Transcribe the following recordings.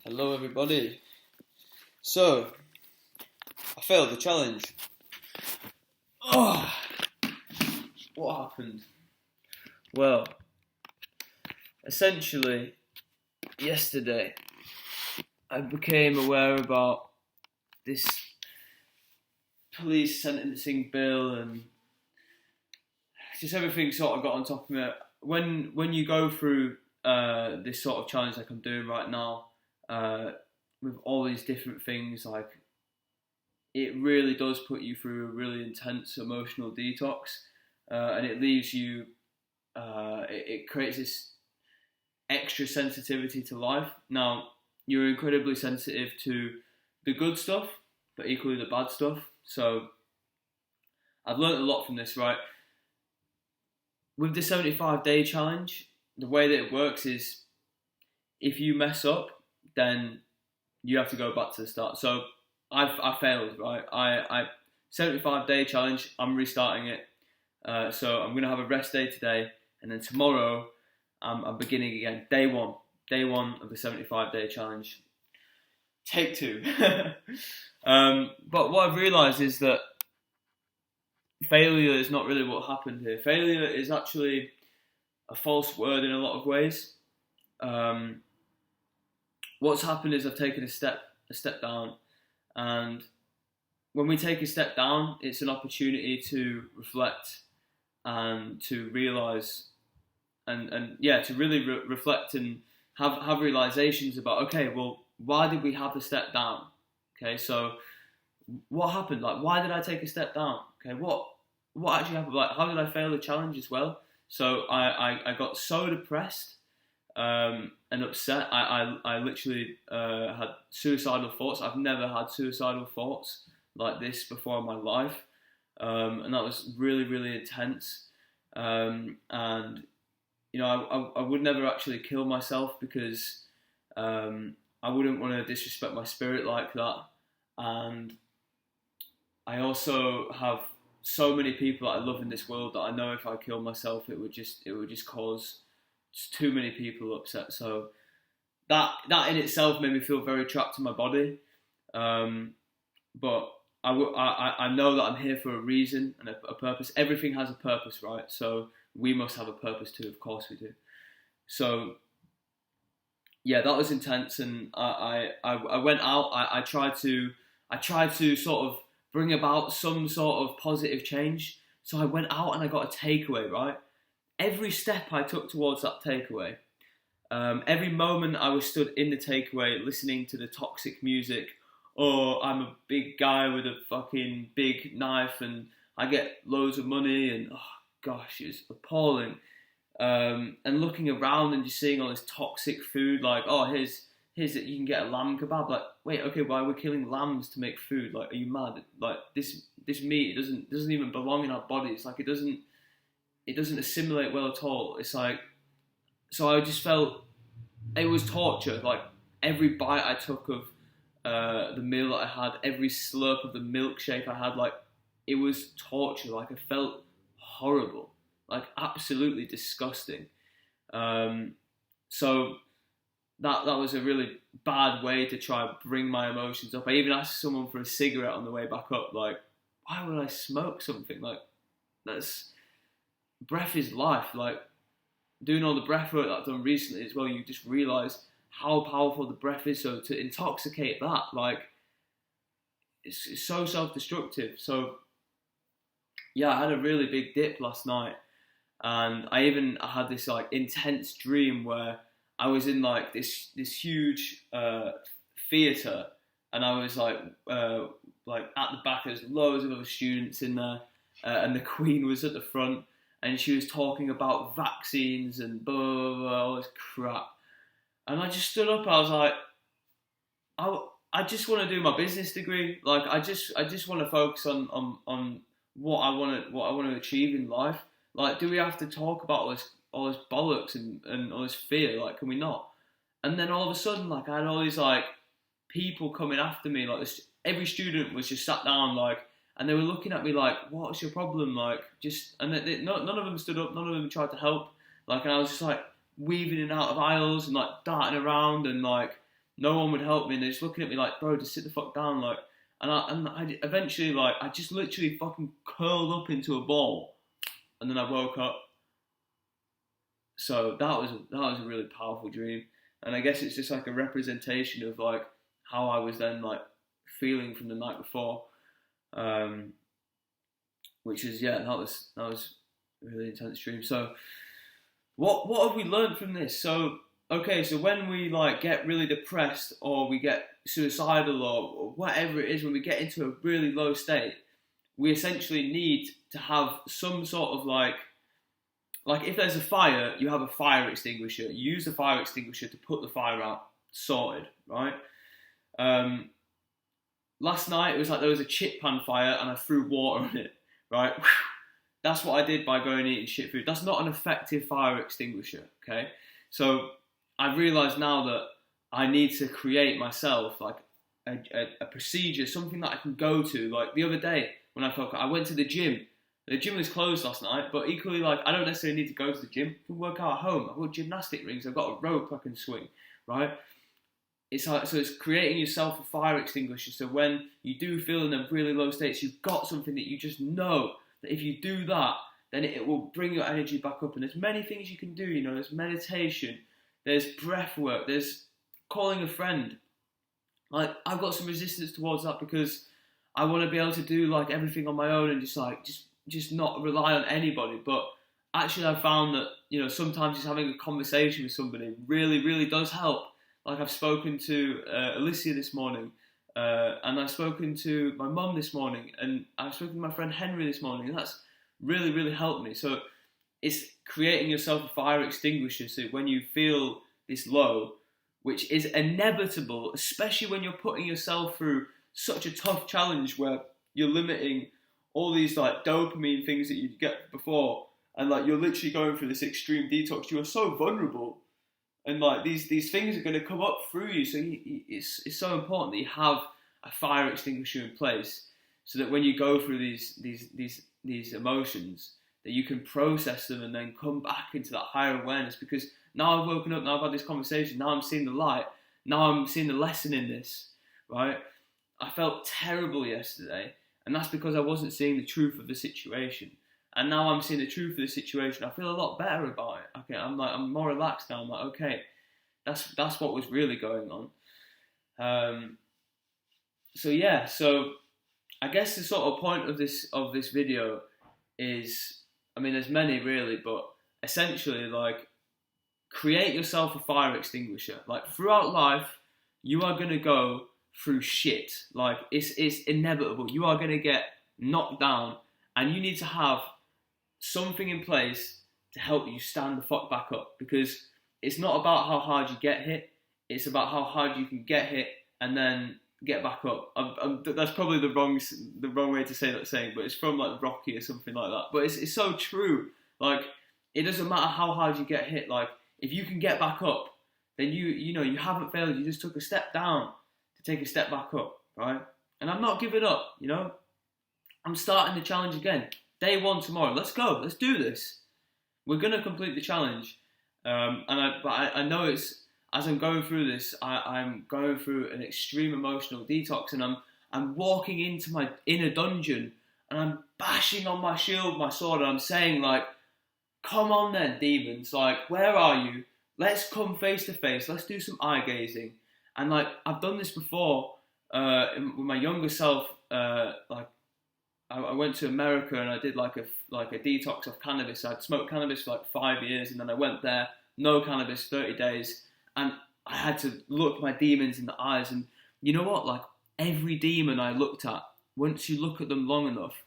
Hello, everybody. So, I failed the challenge. Oh, what happened? Well, essentially, yesterday, I became aware about this police sentencing bill and just everything sort of got on top of me. When you go through this sort of challenge like I'm doing right now, with all these different things, like it really does put you through a really intense emotional detox, and it leaves you. It creates this extra sensitivity to life. Now you're incredibly sensitive to the good stuff, but equally the bad stuff. So I've learned a lot from this, right? With the 75-day challenge, the way that it works is if you mess up, then you have to go back to the start. So I failed, right? I 75-day challenge. I'm restarting it. So I'm gonna have a rest day today, and then tomorrow I'm beginning again. Day one of the 75-day challenge. Take two. But what I've realised is that failure is not really what happened here. Failure is actually a false word in a lot of ways. What's happened is I've taken a step down, and when we take a step down, it's an opportunity to reflect and to realise and to really reflect and have realizations about, okay, well, why did we have the step down? Okay, so what happened? Like, why did I take a step down? Okay, what actually happened? Like, how did I fail the challenge as well? So I got so depressed and upset. I literally had suicidal thoughts. I've never had suicidal thoughts like this before in my life, and that was really, really intense. And you know, I would never actually kill myself because I wouldn't want to disrespect my spirit like that. And I also have so many people that I love in this world that I know if I kill myself, it would just cause too many people upset. So that in itself made me feel very trapped in my body. But I know that I'm here for a reason and a purpose. Everything has a purpose, right? So we must have a purpose too. Of course we do. So yeah, that was intense, and I went out. I tried to sort of bring about some sort of positive change. So I went out and I got a takeaway, right? Every step I took towards that takeaway, every moment I was stood in the takeaway listening to the toxic music, or I'm a big guy with a fucking big knife and I get loads of money, and oh gosh, it's appalling. And looking around and just seeing all this toxic food, like, oh, here's that you can get a lamb kebab. Like, wait, okay, why are we killing lambs to make food? Like, are you mad? Like, this meat, it doesn't even belong in our bodies. Like, it doesn't assimilate well at all. It's like, so I just felt it was torture. Like, every bite I took of the meal that I had, every slurp of the milkshake I had, like, it was torture. Like, I felt horrible, like absolutely disgusting. So that was a really bad way to try and bring my emotions up. I even asked someone for a cigarette on the way back up. Like, why would I smoke something? Like, breath is life. Like, doing all the breath work that I've done recently as well, you just realise how powerful the breath is. So to intoxicate that, like, it's so self-destructive. So yeah, I had a really big dip last night. And I had this like intense dream where I was in like this huge theatre, and I was like at the back. There's loads of other students in there, and the Queen was at the front, and she was talking about vaccines and blah blah blah, all this crap. And I just stood up. I was like, I just want to do my business degree. Like, I just want to focus on what I want to achieve in life. Like, do we have to talk about all this bollocks and all this fear? Like, can we not? And then all of a sudden, like, I had all these like people coming after me. Like, every student was just sat down, like, and they were looking at me like, "What's your problem?" Like, just, and none of them stood up. None of them tried to help. Like, and I was just like weaving in and out of aisles and like darting around and like No one would help me, and they're just looking at me like, bro, just sit the fuck down, like. And I eventually, like, I just literally fucking curled up into a ball, and then I woke up. So that was a really powerful dream, and I guess it's just like a representation of like how I was then like feeling from the night before, which is that was a really intense dream. So what have we learned from this? So okay, so when we like get really depressed or we get suicidal or whatever it is, when we get into a really low state, we essentially need to have some sort of like if there's a fire, you have a fire extinguisher. You use the fire extinguisher to put the fire out, sorted, right? Last night it was like there was a chip pan fire and I threw water on it, right? That's what I did by going and eating shit food. That's not an effective fire extinguisher, okay? So I've realised now that I need to create myself like a procedure, something that I can go to. Like the other day when I went to the gym. The gym was closed last night, but equally, like, I don't necessarily need to go to the gym. I can work out at home. I've got gymnastic rings. I've got a rope I can swing, right? It's like, so it's creating yourself a fire extinguisher. So when you do feel in them really low states, you've got something that you just know that if you do that, then it will bring your energy back up. And there's many things you can do. You know, there's meditation, there's breath work, there's calling a friend. Like, I've got some resistance towards that because I want to be able to do like everything on my own and just not rely on anybody. But actually I've found that, you know, sometimes just having a conversation with somebody really, really does help. Like I've spoken to Alicia this morning, and I've spoken to my mum this morning, and I've spoken to my friend Henry this morning, and that's really, really helped me. So it's creating yourself a fire extinguisher, so when you feel this low, which is inevitable, especially when you're putting yourself through such a tough challenge where you're limiting all these like dopamine things that you get before, and like you're literally going through this extreme detox. You are so vulnerable, and like these things are going to come up through you. So it's so important that you have a fire extinguisher in place, so that when you go through these emotions, that you can process them and then come back into that higher awareness. Because now I've woken up, now I've had this conversation, now I'm seeing the light, now I'm seeing the lesson in this, right? I felt terrible yesterday, and that's because I wasn't seeing the truth of the situation. And now I'm seeing the truth of the situation. I feel a lot better about it. Okay, I'm more relaxed now. I'm like, okay, that's what was really going on. So I guess the sort of point of this video is, I mean, there's many really, but essentially, like, create yourself a fire extinguisher. Like, throughout life, you are gonna go through shit. Like, it's inevitable. You are gonna get knocked down, and you need to have something in place to help you stand the fuck back up. Because it's not about how hard you get hit, it's about how hard you can get hit and then get back up. That's probably the wrong way to say that saying, but it's from like Rocky or something like that. But it's so true. Like, it doesn't matter how hard you get hit. Like, if you can get back up, then you know you haven't failed. You just took a step down to take a step back up, right? And I'm not giving up. You know, I'm starting the challenge again. Day 1 tomorrow. Let's go. Let's do this. We're gonna complete the challenge. But I know it's, as I'm going through this, I'm going through an extreme emotional detox, and I'm walking into my inner dungeon, and I'm bashing on my shield, my sword, and I'm saying like, come on then, demons, like, where are you? Let's come face to face. Let's do some eye gazing. And like, I've done this before with my younger self. Like, I went to America and I did like a detox of cannabis. I'd smoked cannabis for like 5 years, and then I went there, no cannabis, 30 days, and I had to look my demons in the eyes. And you know what? Like, every demon I looked at, once you look at them long enough,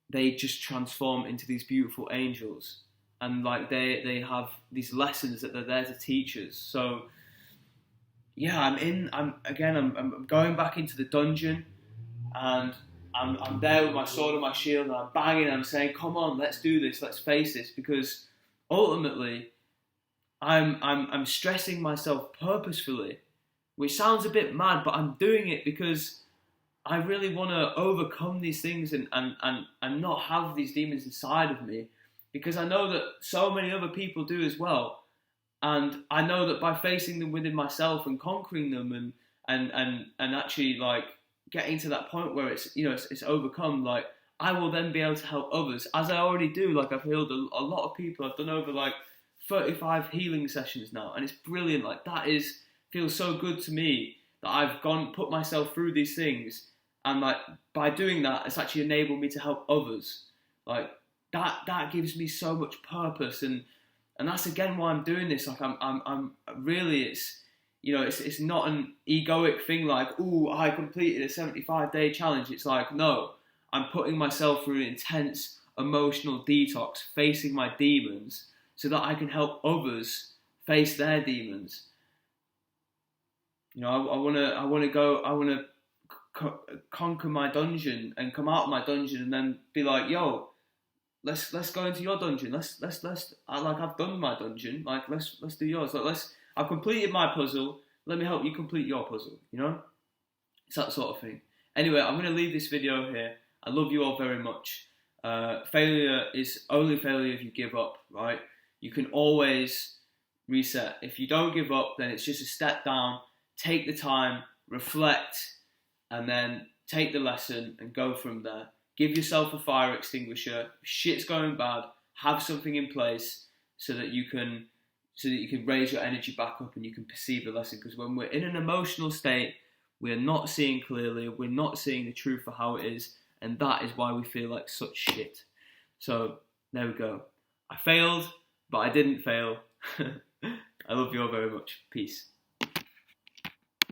they just transform into these beautiful angels. And like they have these lessons that they're there to teach us. So yeah, I'm going back into the dungeon, and I'm there with my sword and my shield, and I'm banging, and I'm saying, come on, let's do this, let's face this. Because ultimately, I'm stressing myself purposefully, which sounds a bit mad, but I'm doing it because I really want to overcome these things and not have these demons inside of me, because I know that so many other people do as well. And I know that by facing them within myself and conquering them, and actually like getting to that point where it's, you know, it's overcome, like I will then be able to help others, as I already do. Like I've healed a lot of people. I've done over like 35 healing sessions now, and it's brilliant. Like that feels so good to me that I've put myself through these things, and like by doing that, it's actually enabled me to help others. Like that gives me so much purpose, and that's again why I'm doing this. Like I'm really, it's, you know, it's not an egoic thing like, oh, I completed a 75-day challenge. It's like, no, I'm putting myself through an intense emotional detox, facing my demons, so that I can help others face their demons. You know, I want to conquer my dungeon and come out of my dungeon, and then be like, yo, let's go into your dungeon. Let's like, I've done my dungeon. Like let's do yours. Like I've completed my puzzle. Let me help you complete your puzzle. You know, it's that sort of thing. Anyway, I'm going to leave this video here. I love you all very much. Failure is only failure if you give up, right? You can always reset. If you don't give up, then it's just a step down. Take the time, reflect, and then take the lesson and go from there. Give yourself a fire extinguisher. If shit's going bad, have something in place so that you can raise your energy back up and you can perceive the lesson. Because when we're in an emotional state, we're not seeing clearly, we're not seeing the truth for how it is, and that is why we feel like such shit. So there we go. I failed, but I didn't fail. I love you all very much. Peace.